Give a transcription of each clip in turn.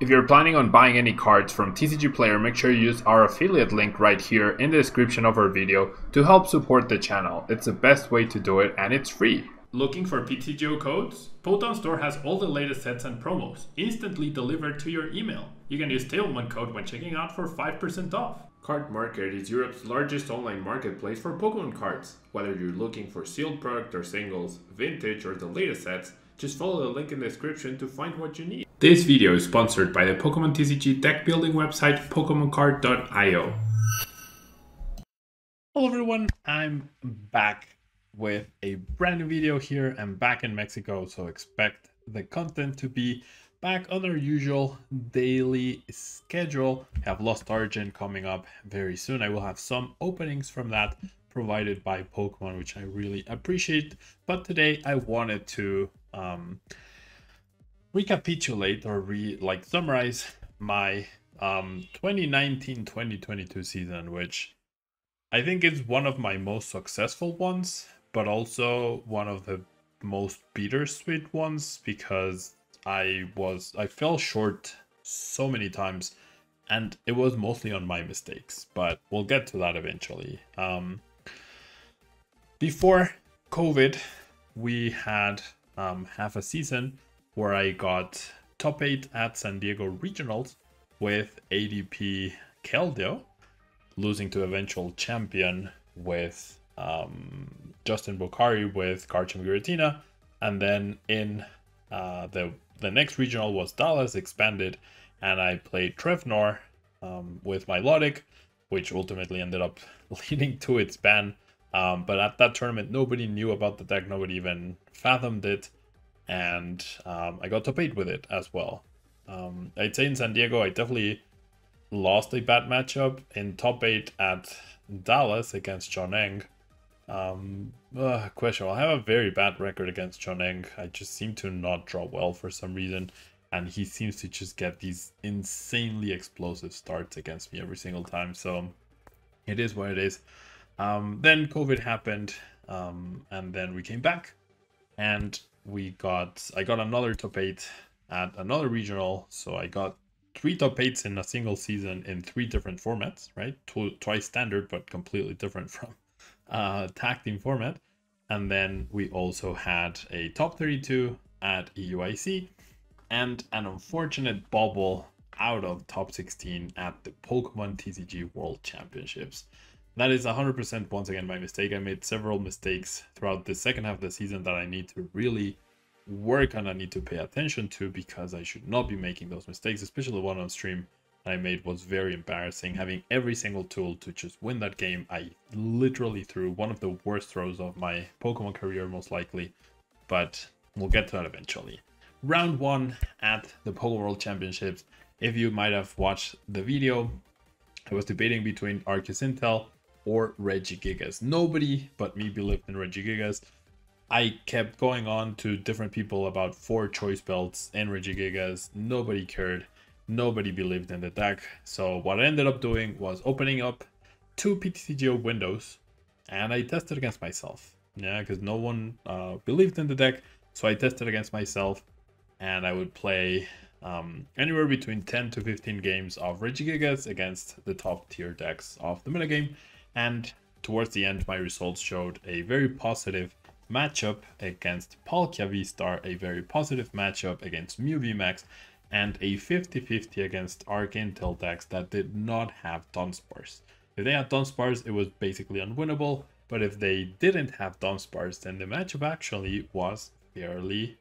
If you're planning on buying any cards from TCG Player, make sure you use our affiliate link right here in the description of our video to help support the channel. It's the best way to do it and it's free. Looking for PTGO codes? Potown Store has all the latest sets and promos instantly delivered to your email. You can use Tablemon code when checking out for 5% off. Card Market is Europe's largest online marketplace for Pokemon cards. Whether you're looking for sealed product or singles, vintage or the latest sets, just follow the link in the description to find what you need. This video is sponsored by the Pokemon TCG deck building website PokemonCard.io. Hello everyone, I'm back with a brand new video here. I'm back in Mexico, so expect the content to be back on our usual daily schedule. I have Lost Origin coming up very soon. I will have some openings from that provided by Pokemon, which I really appreciate. But today I wanted to recapitulate or summarize my 2019-2022 season, which I think is one of my most successful ones, but also one of the most bittersweet ones because I fell short so many times, and it was mostly on my mistakes, but we'll get to that eventually. Before COVID, we had half a season where I got top 8 at San Diego Regionals with ADP Keldeo, losing to eventual champion with Justin Bocari with Karcham Giratina, and then in the next regional was Dallas expanded, and I played Trevnor with Milotic, which ultimately ended up leading to its ban. But at that tournament, nobody knew about the deck, nobody even fathomed it, and I got top 8 with it as well. I'd say in San Diego, I definitely lost a bad matchup. In top 8 at Dallas against John Eng. Question. I have a very bad record against John Eng. I just seem to not draw well for some reason, and he seems to just get these insanely explosive starts against me every single time. So it is what it is. Then COVID happened, and then we came back, and I got another top 8 at another regional. So I got 3 top 8s in a single season in 3 different formats, right? Twice standard, but completely different from tag team format. And then we also had a top 32 at EUIC and an unfortunate bubble out of top 16 at the Pokemon TCG World Championships. That is 100% once again my mistake. I made several mistakes throughout the second half of the season that I need to really work on. I need to pay attention to, because I should not be making those mistakes, especially the one on stream I made was very embarrassing. Having every single tool to just win that game, I literally threw one of the worst throws of my Pokemon career, most likely, but we'll get to that eventually. Round 1 at the Poké World Championships. If you might have watched the video, I was debating between Arceus Intel or REGIGIGAS. Nobody but me believed in REGIGIGAS. I kept going on to different people about 4 choice belts in REGIGIGAS. Nobody cared. Nobody believed in the deck. So what I ended up doing was opening up 2 PTCGO windows, and I tested against myself. Yeah, because no one believed in the deck. So I tested against myself, and I would play anywhere between 10 to 15 games of REGIGIGAS against the top tier decks of the metagame. And towards the end, my results showed a very positive matchup against Palkia V-Star, a very positive matchup against Mew VMAX, and a 50-50 against Arc Intel decks that did not have Dunsparce. If they had Dunsparce, it was basically unwinnable, but if they didn't have Dunsparce, then the matchup actually was fairly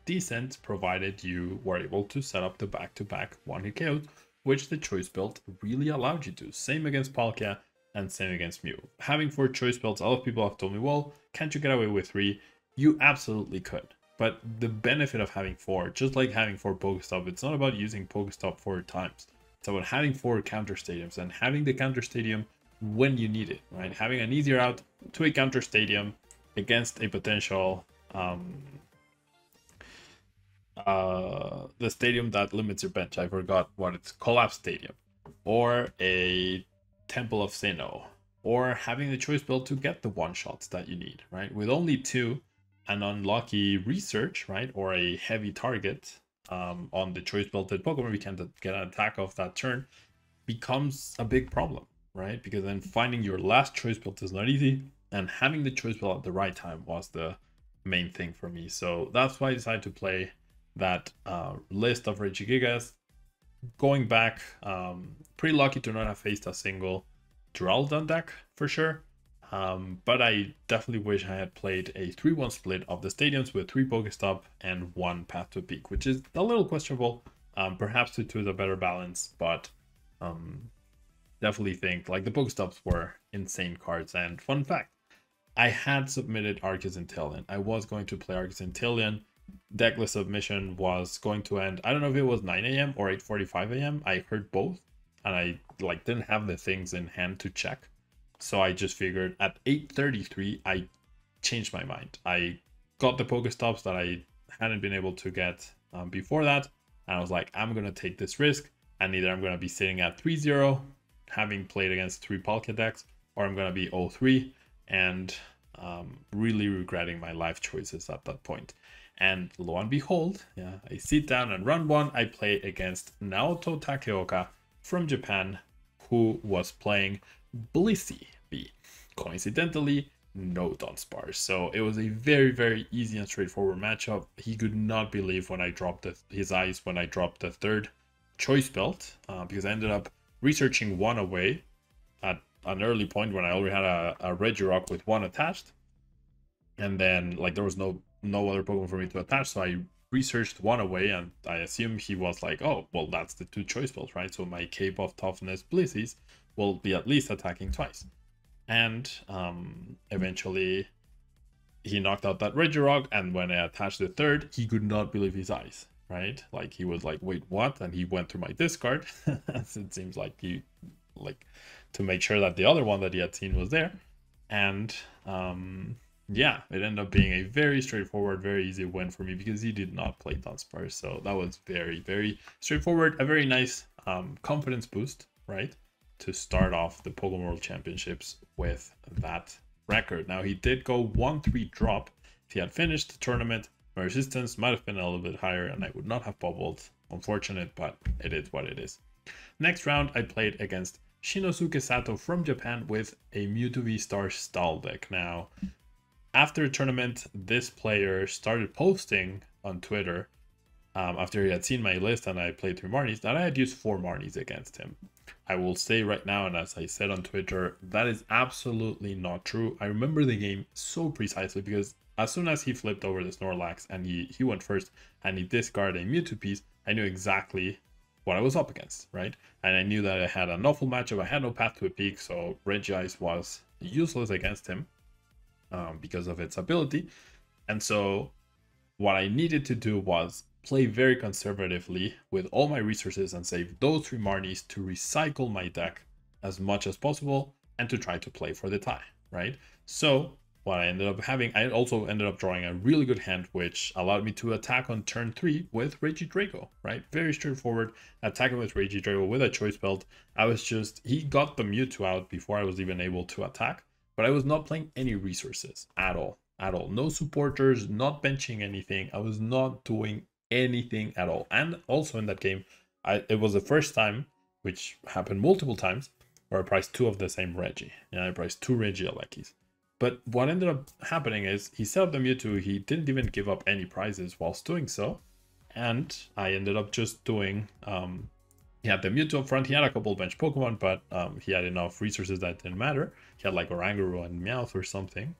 decent, provided you were able to set up the back-to-back one-hit KOs, which the choice belt really allowed you to. Same against Palkia, and same against Mew. Having 4 choice belts, a lot of people have told me, well, can't you get away with 3? You absolutely could. But the benefit of having 4, just like having 4 Pokestop, it's not about using Pokestop 4 times. It's about having 4 counter stadiums and having the counter stadium when you need it, right? Having an easier out to a counter stadium against a potential the stadium that limits your bench. I forgot what it's, Collapse Stadium, or a Temple of Sinnoh, or having the choice build to get the one-shots that you need, right? With only 2, an unlucky research, right, or a heavy target, on the choice belted Pokemon, we can't get an attack off that turn, becomes a big problem, right? Because then finding your last choice belt is not easy, and having the choice belt at the right time was the main thing for me. So that's why I decided to play that list of Regigigas. Going back, pretty lucky to not have faced a single Duraludon deck for sure. But I definitely wish I had played a 3-1 split of the stadiums with 3 Pokestop and 1 Path to Peak, which is a little questionable. Perhaps to choose a better balance, but definitely think like the Pokestops were insane cards. And fun fact, I had submitted Arceus Inteleon. I was going to play Arceus Inteleon. Decklist submission was going to end, I don't know if it was 9 a.m. or 8:45 a.m. I heard both, and I like didn't have the things in hand to check. So I just figured at 8:33, I changed my mind. I got the Pokestops that I hadn't been able to get before that. And I was like, I'm going to take this risk. And either I'm going to be sitting at 3-0, having played against 3 Palkia decks, or I'm going to be 0-3 and really regretting my life choices at that point. And lo and behold, yeah, I sit down and run 1. I play against Naoto Takeoka from Japan, who was playing Blissey B. Coincidentally, no Dunsparce. So it was a very, very easy and straightforward matchup. He could not believe when I dropped his eyes when I dropped the 3rd choice belt, because I ended up researching 1 away at an early point when I already had a Regirock with 1 attached. And then like there was no other Pokemon for me to attach, so I researched 1 away, and I assumed he was like, oh, well, that's the 2 choice belts, right? So my Cape of Toughness Blissey's will be at least attacking twice. And eventually he knocked out that Regirock, and when I attached the 3rd, he could not believe his eyes, right? Like he was like, wait, what? And he went through my discard. It seems like he like to make sure that the other one that he had seen was there. And yeah, it ended up being a very straightforward, very easy win for me because he did not play Dunsparce. So that was very, very straightforward. A very nice confidence boost, right? To start off the Pokemon World Championships with that record. Now, he did go 1-3 drop. If he had finished the tournament, my resistance might have been a little bit higher and I would not have bubbled. Unfortunate, but it is what it is. Next round, I played against Shinosuke Sato from Japan with a Mewtwo V-Star style deck. Now, after the tournament, this player started posting on Twitter after he had seen my list and I played 3 Marnies that I had used 4 Marnies against him. I will say right now, and as I said on Twitter, that is absolutely not true. I remember the game so precisely because as soon as he flipped over the Snorlax and he went first and he discarded a Mewtwo piece, I knew exactly what I was up against, right? And I knew that I had an awful matchup. I had no path to a peak, so Regigigas was useless against him because of its ability. And so what I needed to do was play very conservatively with all my resources and save those 3 Marnies to recycle my deck as much as possible and to try to play for the tie, right? So what I ended up having, I also ended up drawing a really good hand, which allowed me to attack on turn 3 with Regidrago, right? Very straightforward, attacking with Regidrago with a choice belt. He got the Mewtwo out before I was even able to attack, but I was not playing any resources at all. No supporters, not benching anything. I was not doing anything at all. And also in that game, it was the first time, which happened multiple times, where I priced 2 of the same Regi. Yeah, I priced 2 Regielekis. But what ended up happening is he set up the Mewtwo. He didn't even give up any prizes whilst doing so. And I ended up just doing, he had the Mewtwo up front. He had a couple bench Pokemon, but he had enough resources that didn't matter. He had like Oranguru and Meowth or something.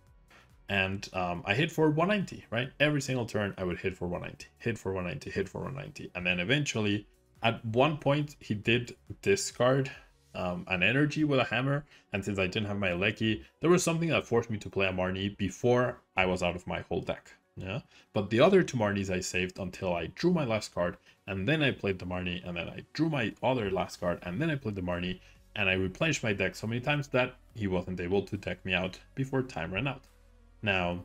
And I hit for 190, right? Every single turn I would hit for 190, hit for 190, hit for 190. And then eventually, at one point, he did discard an energy with a hammer. And since I didn't have my Lecky, there was something that forced me to play a Marnie before I was out of my whole deck. Yeah, but the other 2 Marnies I saved until I drew my last card, and then I played the Marnie, and then I drew my other last card, and then I played the Marnie, and I replenished my deck so many times that he wasn't able to deck me out before time ran out. Now,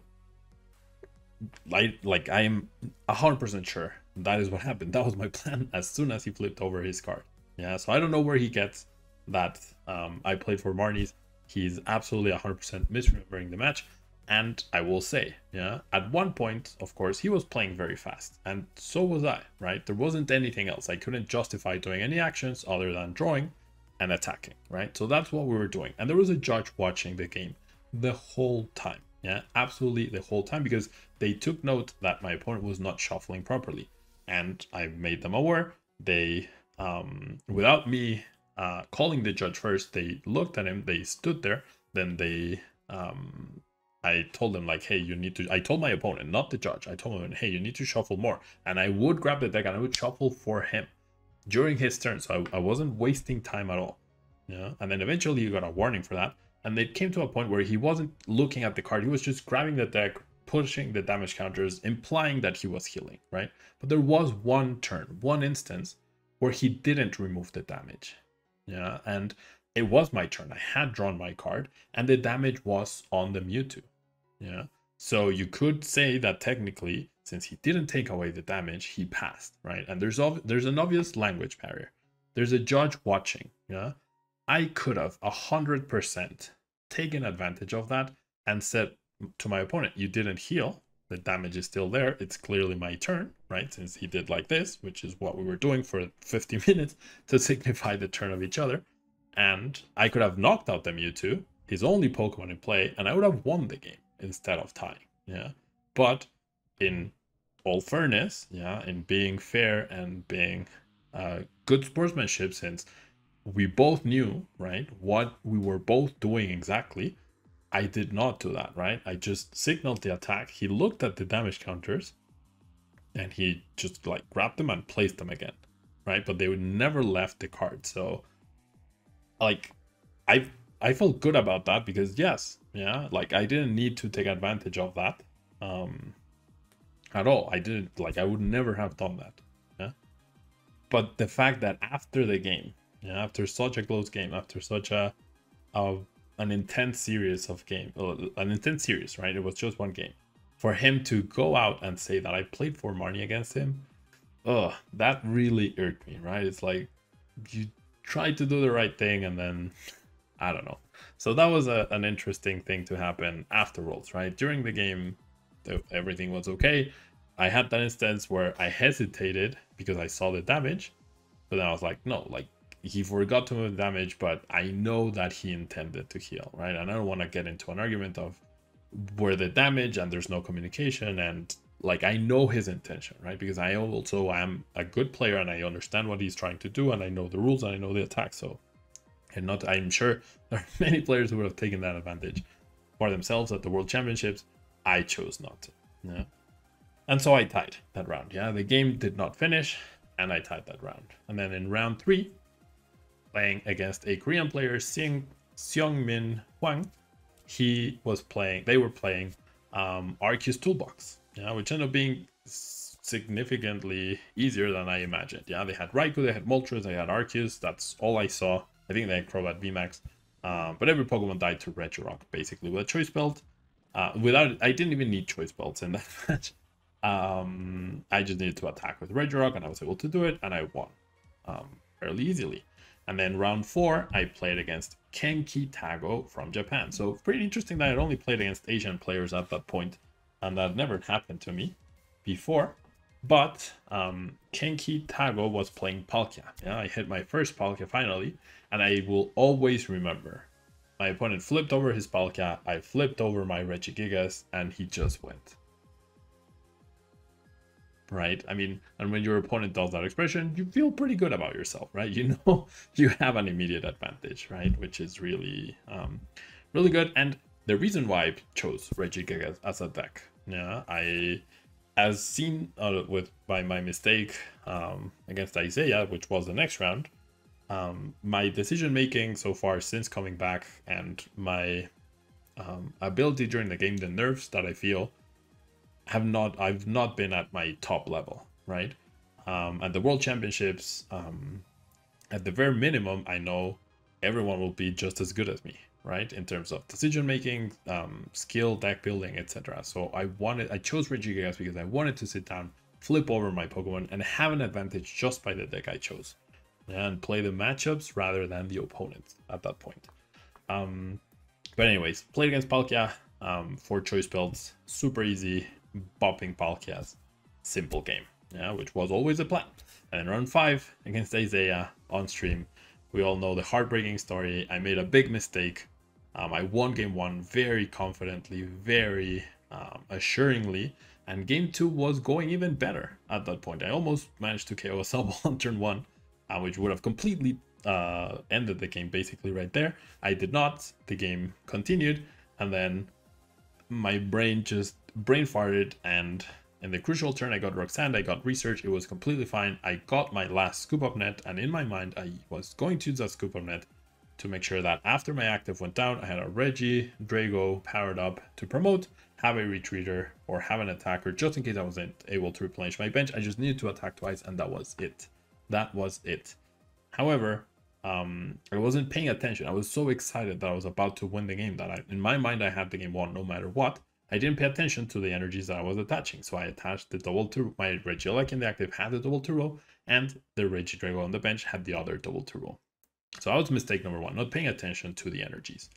I am 100% sure that is what happened. That was my plan as soon as he flipped over his card. Yeah, so I don't know where he gets that I played for Marnies. He's absolutely 100% misremembering the match. And I will say, yeah, at one point, of course, he was playing very fast, and so was I, right? There wasn't anything else. I couldn't justify doing any actions other than drawing and attacking, right? So that's what we were doing. And there was a judge watching the game the whole time, yeah, absolutely the whole time, because they took note that my opponent was not shuffling properly. And I made them aware. They, without me calling the judge first, they looked at him, they stood there, then they, I told them like, hey, you need to, I told my opponent, not the judge, I told him, hey, you need to shuffle more. And I would grab the deck and I would shuffle for him during his turn. So I wasn't wasting time at all. Yeah. And then eventually you got a warning for that. And it came to a point where he wasn't looking at the card. He was just grabbing the deck, pushing the damage counters, implying that he was healing, right? But there was one turn, one instance where he didn't remove the damage. Yeah. And it was my turn. I had drawn my card and the damage was on the Mewtwo. Yeah. So you could say that technically, since he didn't take away the damage, he passed, right? And there's an obvious language barrier. There's a judge watching. Yeah. I could have 100% taken advantage of that and said to my opponent, you didn't heal. The damage is still there. It's clearly my turn, right? Since he did like this, which is what we were doing for 50 minutes to signify the turn of each other. And I could have knocked out the Mewtwo, his only Pokemon in play, and I would have won the game instead of tying. Yeah. But in all fairness, yeah, in being fair and being good sportsmanship, since we both knew, right, what we were both doing exactly, I did not do that, right? I just signaled the attack. He looked at the damage counters and he just like grabbed them and placed them again, right? But they would never left the card. So like I felt good about that because yes, yeah, like I didn't need to take advantage of that at all. I didn't, like, I would never have done that. Yeah. But the fact that after the game, yeah, after such a close game, after such an intense series of right? It was just one game. For him to go out and say that I played for money against him, that really irked me, right? It's like you tried to do the right thing and then I don't know. So that was an interesting thing to happen afterwards, right? During the game, everything was okay. I had that instance where I hesitated because I saw the damage, but then I was like, no, like he forgot to move the damage, but I know that he intended to heal, right? And I don't want to get into an argument of where the damage and there's no communication, and like I know his intention, right? Because I also am a good player and I understand what he's trying to do and I know the rules and I know the attack. So I'm sure there are many players who would have taken that advantage for themselves at the World Championships. I chose not to. Yeah. And so I tied that round. Yeah, the game did not finish and I tied that round. And then in round 3, playing against a Korean player, Seungmin Hwang, they were playing Arceus Toolbox, yeah, which ended up being significantly easier than I imagined. Yeah, they had Raikou, they had Moltres, they had Arceus. That's all I saw. I think they had Crobat VMAX. But every Pokemon died to Regirock, basically, with a choice belt. I didn't even need choice belts in that match. I just needed to attack with Regirock, and I was able to do it, and I won fairly easily. And then round 4, I played against Kenki Tago from Japan. So pretty interesting that I'd only played against Asian players at that point, and that never happened to me before. But Kenki Tago was playing Palkia. Yeah, I hit my first Palkia finally, and I will always remember. My opponent flipped over his Palkia, I flipped over my Regigigas, and he just went. Right? I mean, and when your opponent does that expression, you feel pretty good about yourself, right? You know you have an immediate advantage, right? Which is really, really good. And the reason why I chose Regigigas as a deck, yeah, as seen by my mistake against Isaiah, which was the next round, my decision making so far since coming back and my ability during the game, the nerfs that I feel, I've not been at my top level, right? At the World Championships, at the very minimum, I know everyone will be just as good as me, right? In terms of decision making, skill, deck building, etc. So I chose Regigigas because I wanted to sit down, flip over my Pokemon, and have an advantage just by the deck I chose, and play the matchups rather than the opponents at that point. But anyways, played against Palkia. 4 choice builds, super easy, bopping Palkias, simple game, yeah, which was always the plan. And then round 5 against Isaiah on stream, we all know the heartbreaking story. I made a big mistake. I won game 1 very confidently, very assuringly, and game 2 was going even better at that point. I almost managed to KO a Salvo on turn 1, which would have completely ended the game basically right there. I did not. The game continued, and then my brain just brain farted, and in the crucial turn I got Roxanne, I got research, it was completely fine. I got my last scoop up net, and in my mind I was going to use that scoop up net to make sure that after my active went down, I had a Reggie Drago powered up to promote, have a retreater, or have an attacker, just in case I wasn't able to replenish my bench. I just needed to attack twice, and that was it. That was it. However, I wasn't paying attention. I was so excited that I was about to win the game that in my mind I had the game won no matter what. I didn't pay attention to the energies that I was attaching, so I attached the double turbo. My Regielek in the active had the double turbo, and the Reggie Drago on the bench had the other double turbo. So that was mistake number 1, not paying attention to the energies.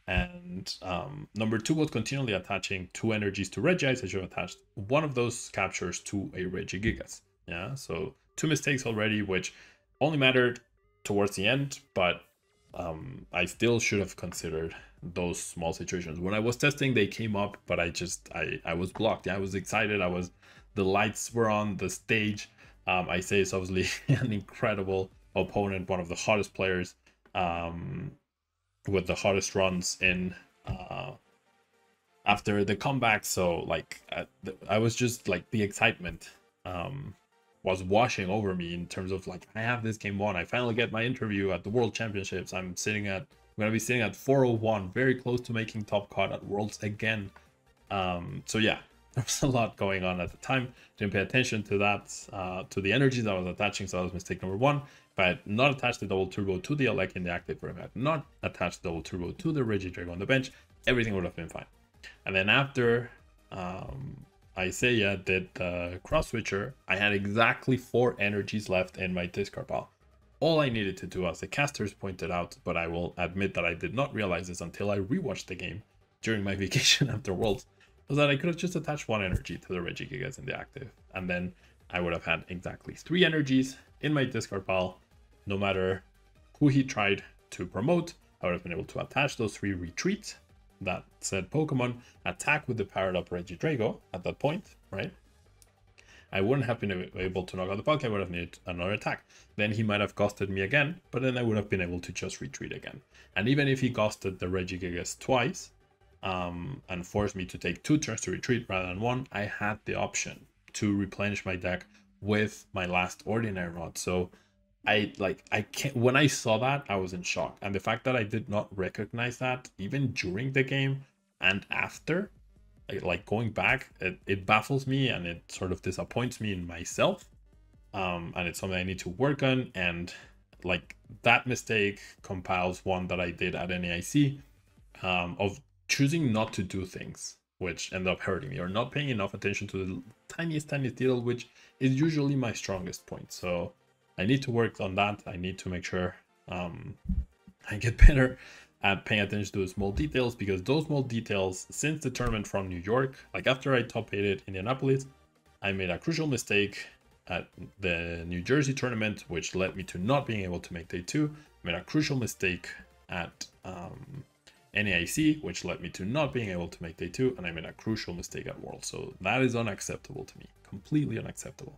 And number 2 was continually attaching 2 energies to Regice. I should have attached one of those captures to a Regigigas. Yeah, so 2 mistakes already, which only mattered towards the end, but I still should have considered those small situations. When I was testing, they came up, but I was blocked. Yeah, I was excited. The lights were on the stage. I say it's obviously an incredible opponent, one of the hottest players, with the hottest runs in after the comeback. So like I was just like, the excitement was washing over me in terms of like, I have this game won. I finally get my interview at the World Championships. I'm gonna be sitting at 401, very close to making top cut at Worlds again. So yeah, there was a lot going on at the time. Didn't pay attention to that, to the energies I was attaching. So that was mistake number 1. If I had not attached the double turbo to the Elec in the active, or if I had not attached the double turbo to the Reggie Drago on the bench, everything would have been fine. And then after Isaiah did the cross switcher, I had exactly 4 energies left in my discard pile. All I needed to do, as the casters pointed out, but I will admit that I did not realize this until I rewatched the game during my vacation after Worlds, was that I could have just attached 1 energy to the Regigigas in the active, and then I would have had exactly 3 energies in my discard pile. No matter who he tried to promote, I would have been able to attach those 3 retreats that said Pokemon, attack with the powered up Reggie Drago at that point, right? I wouldn't have been able to knock out the Palkia. I would have needed another attack. Then he might have ghosted me again, but then I would have been able to just retreat again. And even if he ghosted the Regigigas twice, and forced me to take 2 turns to retreat rather than 1, I had the option to replenish my deck with my last Ordinary Rod. So when I saw that, I was in shock. And the fact that I did not recognize that even during the game and after, like going back, it baffles me, and it sort of disappoints me in myself. And it's something I need to work on. And like, that mistake compiles one that I did at NAIC, of choosing not to do things which end up hurting me, or not paying enough attention to the tiniest detail, which is usually my strongest point. So I need to work on that. I need to make sure I get better at paying attention to the small details, because those small details, since the tournament from New York, like after I top 8'd Indianapolis, I made a crucial mistake at the New Jersey tournament, which led me to not being able to make day 2. I made a crucial mistake at NAIC, which led me to not being able to make day 2, and I made a crucial mistake at World. So that is unacceptable to me, completely unacceptable.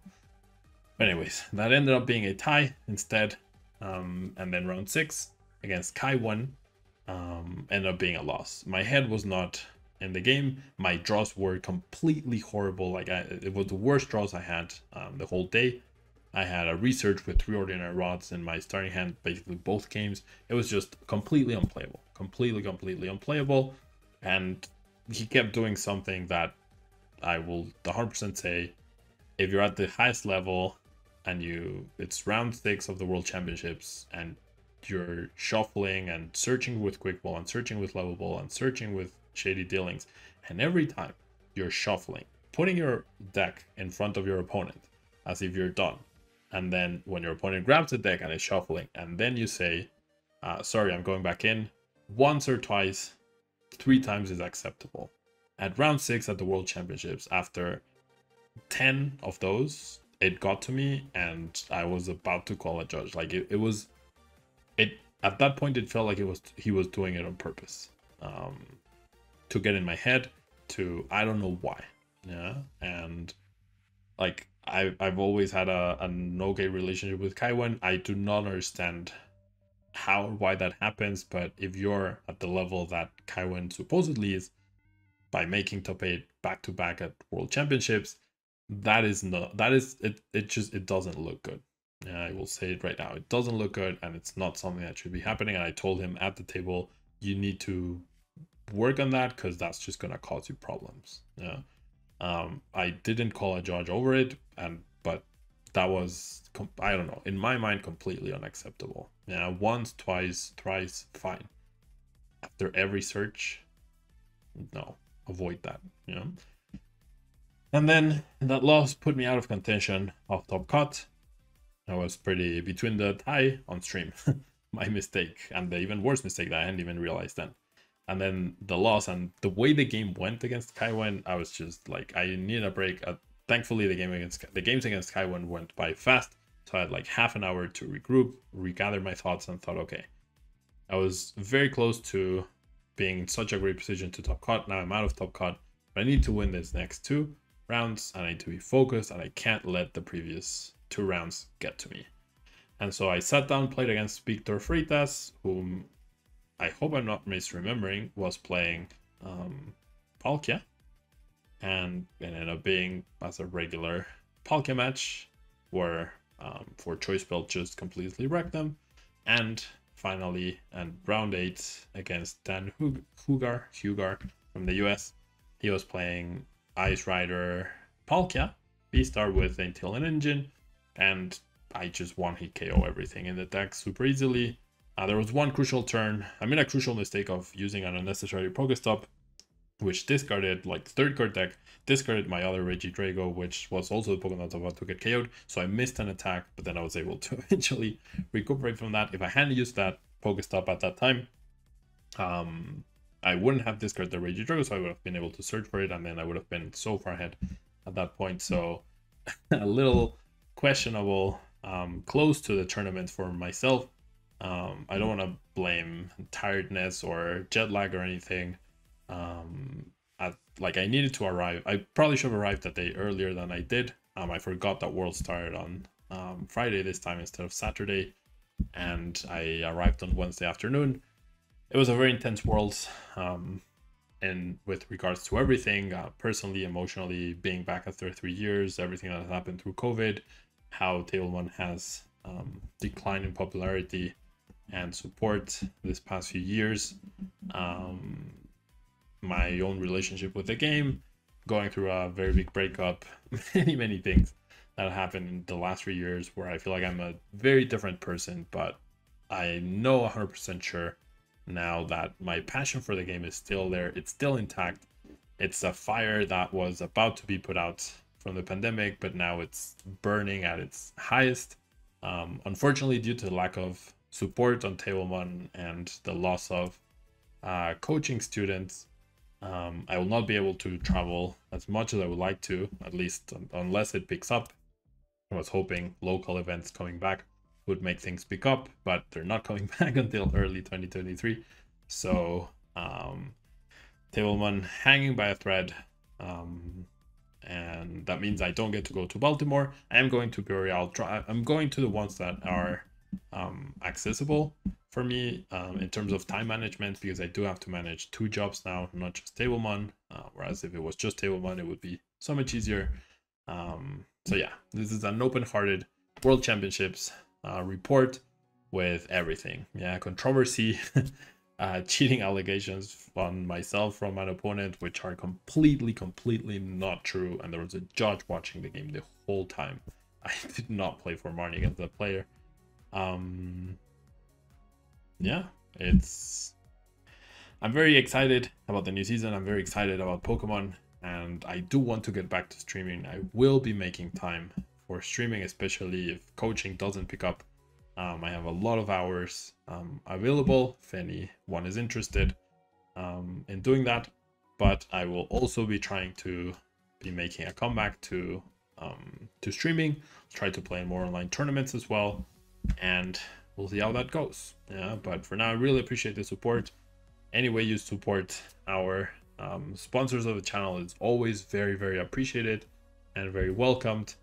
But anyways, that ended up being a tie instead, and then round 6 against Kai 1 ended up being a loss. My head was not in the game. My draws were completely horrible. Like, it was the worst draws I had the whole day. I had a research with 3 Ordinary Rods in my starting hand, basically both games. It was just completely unplayable, completely unplayable. And he kept doing something that I will 100% say, if you're at the highest level and it's round 6 of the World Championships, and you're shuffling and searching with Quick Ball and searching with Level Ball and searching with Shady Dealings, and every time you're shuffling, putting your deck in front of your opponent as if you're done, and then when your opponent grabs the deck and is shuffling, and then you say, sorry, I'm going back in, once or twice, 3 times is acceptable. At round 6 at the World Championships, after 10 of those, it got to me and I was about to call a judge. Like it at that point it felt like he was doing it on purpose, to get in my head, to I don't know why. Yeah. And like I've always had an okay relationship with Kaiwen. I do not understand how or why that happens, but if you're at the level that Kaiwen supposedly is, by making top 8 back to back at World Championships, that is it doesn't look good. Yeah, I will say it right now. It doesn't look good, and it's not something that should be happening. And I told him at the table, you need to work on that, because that's just gonna cause you problems. Yeah. I didn't call a judge over it, but that was, I don't know, in my mind, completely unacceptable. Yeah, once, twice, thrice, fine. After every search, no, avoid that. You know. And then that loss put me out of contention of top cut. I was pretty between the tie on stream, my mistake, and the even worse mistake that I hadn't even realized then. And then the loss and the way the game went against Kaiwen, I was just like, I need a break. Thankfully, the games against Kaiwen went by fast, so I had like half an hour to regroup, regather my thoughts, and thought, okay, I was very close to being in such a great position to top cut. Now I'm out of top cut, but I need to win this next 2 rounds, and I need to be focused, and I can't let the previous 2 rounds get to me. And so I sat down, played against Victor Freitas, whom I hope I'm not misremembering was playing Palkia, and it ended up being as a regular Palkia match, where for choice belt just completely wrecked them. And finally, and round 8 against Dan Hugar from the US, he was playing Ice Rider Palkia, B-Star with Intel Engine, and I just one-hit KO everything in the deck super easily. There was one crucial turn. I made a crucial mistake of using an unnecessary Pokestop, which discarded, like, 3rd card deck, discarded my other Regigigas, which was also the Pokemon that was about to get KO'd, so I missed an attack, but then I was able to eventually recuperate from that. If I hadn't used that Pokestop at that time, I wouldn't have discarded the Regigigas, so I would have been able to search for it, and then I would have been so far ahead at that point. So a little questionable close to the tournament for myself. I don't want to blame tiredness or jet lag or anything. I needed to arrive. I probably should have arrived a day earlier than I did. I forgot that World started on Friday this time instead of Saturday, and I arrived on Wednesday afternoon. It was a very intense Worlds, and with regards to everything, personally, emotionally, being back after 3 years, everything that has happened through COVID, how Tablemon has declined in popularity and support this past few years, my own relationship with the game, going through a very big breakup, many things that happened in the last 3 years, where I feel like I'm a very different person, but I know 100% sure now that my passion for the game is still there. It's still intact. It's a fire that was about to be put out from the pandemic, but now it's burning at its highest. Unfortunately, due to the lack of support on Tablemon and the loss of coaching students, I will not be able to travel as much as I would like to, at least unless it picks up. I was hoping local events coming back would make things pick up, but they're not coming back until early 2023. So Tablemon hanging by a thread, and that means I don't get to go to Baltimore. I am going to Peoria. I'm going to the ones that are accessible for me in terms of time management, because I do have to manage 2 jobs now, not just Tablemon, whereas if it was just Tablemon, it would be so much easier. So yeah, this is an open-hearted World Championships report with everything. Yeah, controversy, cheating allegations on myself from an opponent, which are completely not true, and there was a judge watching the game the whole time. I did not play for Marnie against that player. Yeah, I'm very excited about the new season. I'm very excited about Pokemon, and I do want to get back to streaming. I will be making time for streaming, especially if coaching doesn't pick up. I have a lot of hours available if anyone is interested in doing that, but I will also be trying to be making a comeback to streaming, try to play in more online tournaments as well, and we'll see how that goes. Yeah, but for now, I really appreciate the support. Any way you support our sponsors of the channel is always very, very appreciated and very welcomed.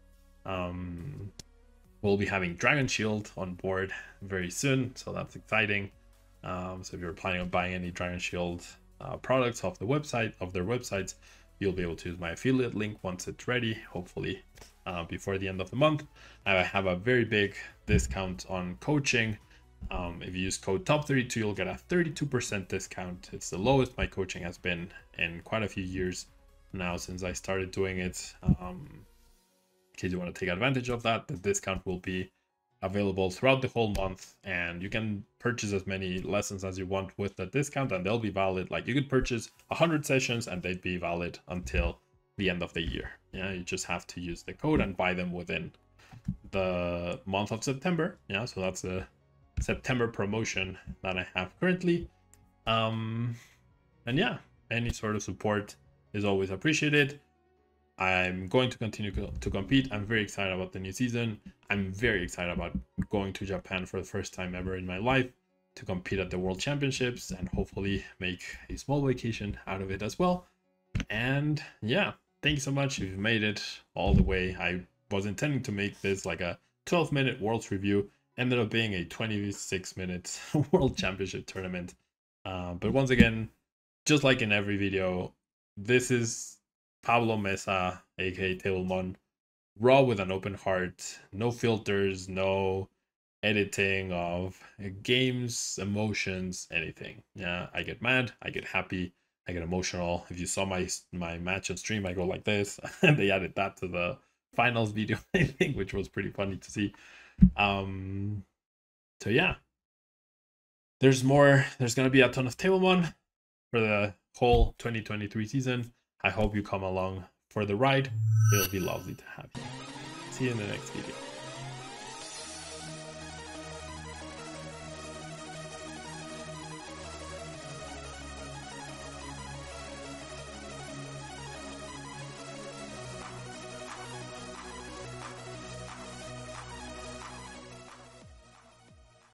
We'll be having Dragon Shield on board very soon, so that's exciting. So if you're planning on buying any Dragon Shield products off their websites, you'll be able to use my affiliate link once it's ready, hopefully before the end of the month. I have a very big discount on coaching. If you use code TOP32, you'll get a 32% discount. It's the lowest my coaching has been in quite a few years now since I started doing it. In case you want to take advantage of that, the discount will be available throughout the whole month, and you can purchase as many lessons as you want with the discount, and they'll be valid. Like, you could purchase 100 sessions and they'd be valid until the end of the year. Yeah, you just have to use the code and buy them within the month of September. Yeah, so that's a September promotion that I have currently. And yeah, any sort of support is always appreciated. I'm going to continue to compete. I'm very excited about the new season. I'm very excited about going to Japan for the first time ever in my life to compete at the World Championships and hopefully make a small vacation out of it as well. And yeah, thank you so much if you've made it all the way. I was intending to make this like a 12-minute Worlds review, ended up being a 26-minute World Championship tournament. But once again, just like in every video, this is Pablo Meza, aka Tablemon, raw with an open heart, no filters, no editing of games, emotions, anything. Yeah, I get mad, I get happy, I get emotional. If you saw my match on stream, I go like this, and they added that to the finals video, I think, which was pretty funny to see. So yeah, there's gonna be a ton of Tablemon for the whole 2023 season. I hope you come along for the ride. It'll be lovely to have you. See you in the next video.